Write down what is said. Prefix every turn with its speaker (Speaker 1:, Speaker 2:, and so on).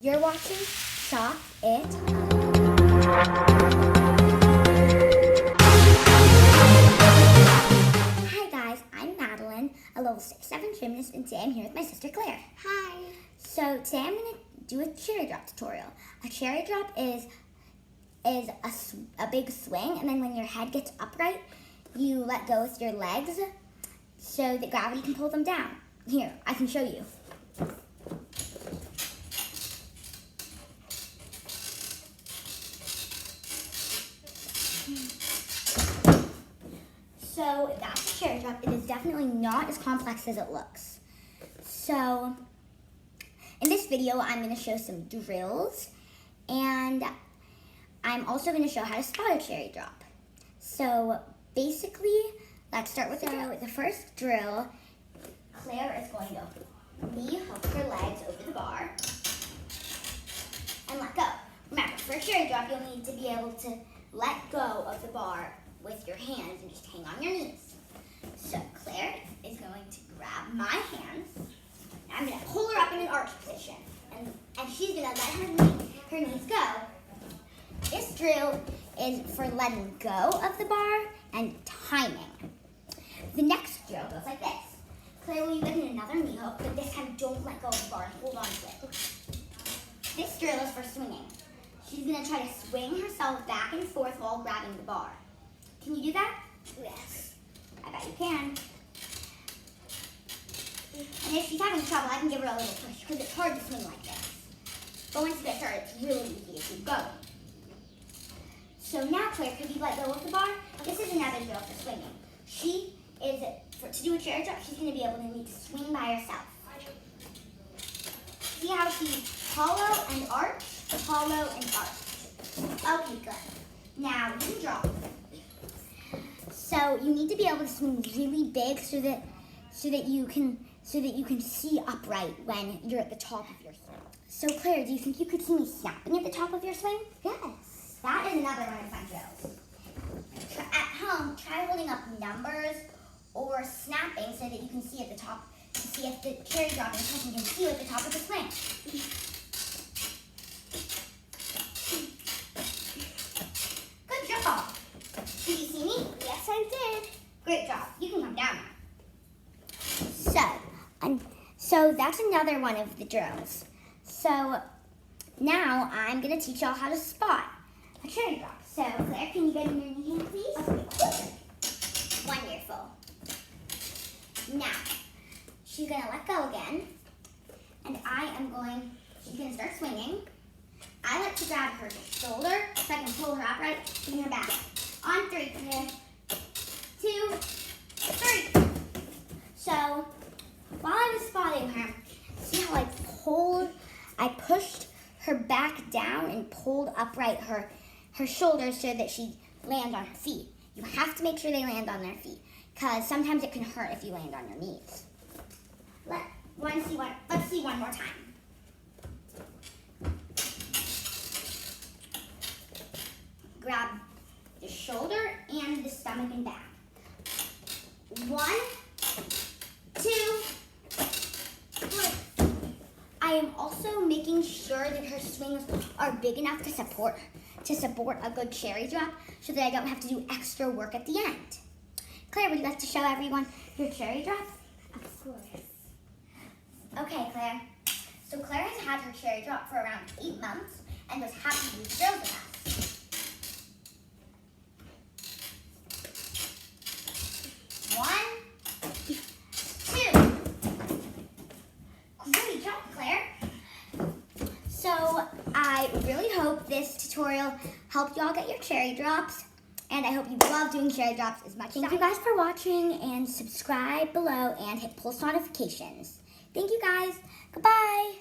Speaker 1: You're watching Shop It Up. Hi guys, I'm Madeline, a level 6-7 gymnast, and today I'm here with my sister Claire.
Speaker 2: Hi.
Speaker 1: So today I'm going to do a cherry drop tutorial. A cherry drop is a big swing, and then when your head gets upright, you let go with your legs so that gravity can pull them down. Here, I can show you. So that's a cherry drop. It is definitely not as complex as it looks. So in this video, I'm going to show some drills, and I'm also going to show how to spot a cherry drop. So basically, let's start with the drill. The first drill, Claire is going to knee hook her legs over the bar and let go. Remember, for a cherry drop, you'll need to be able to let go of the bar with your hands and just hang on your knees. So Claire is going to grab my hands. I'm going to pull her up in an arch position, and she's going to let her knees go. This drill is for letting go of the bar and timing. The next drill goes like this. Claire, will you get in another knee hook, but this time don't let go of the bar and hold on to it. This drill is for swinging. She's going to try to swing herself back and forth while grabbing the bar. Can you do that?
Speaker 2: Yes.
Speaker 1: I bet you can. And if she's having trouble, I can give her a little push because it's hard to swing like this. But once you get started, it's really easy to keep going. So now, Claire, could you let go of the bar? This is another drill for swinging. To do a cherry drop, she's going to be able to need to swing by herself. See how she's hollow and arch, hollow and arch. Okay, good. Now you can drop. So you need to be able to swing really big so that you can see upright when you're at the top of your swing. So Claire, do you think you could see me snapping at the top of your swing?
Speaker 2: Yes.
Speaker 1: That is another one of my drills. At home, try holding up numbers or snapping so that you can see at the top to see if the cherry dropping person can see you at the top of the swing. Good job. Did you see me?
Speaker 2: Yes, I did.
Speaker 1: Great job. You can come down now. So that's another one of the drills. So now I'm going to teach y'all how to spot a cherry drop. So Claire, can you get in your knee hand, please?
Speaker 2: Okay.
Speaker 1: Wonderful. Now, she's going to let go again. And she's going to start swinging. I like to grab her shoulder so I can pull her upright, bring her back. On 3, Claire. 2, 3. So, while I was spotting her, see how I pushed her back down and pulled upright her shoulders so that she lands on her feet. You have to make sure they land on their feet, because sometimes it can hurt if you land on your knees. Let's see one more time. Grab the shoulder and the stomach and back. 1, 2, 3. I am also making sure that her swings are big enough to support a good cherry drop so that I don't have to do extra work at the end. Claire, would you like to show everyone your cherry drop?
Speaker 2: Of course.
Speaker 1: Okay, Claire. So Claire has had her cherry drop for around 8 months and was happy to use drills with us. Great job, Claire. So I really hope this tutorial helped y'all get your cherry drops, and I hope you love doing cherry drops as much as I do. Thank you guys for watching, and subscribe below and hit post notifications. Thank you guys. Goodbye.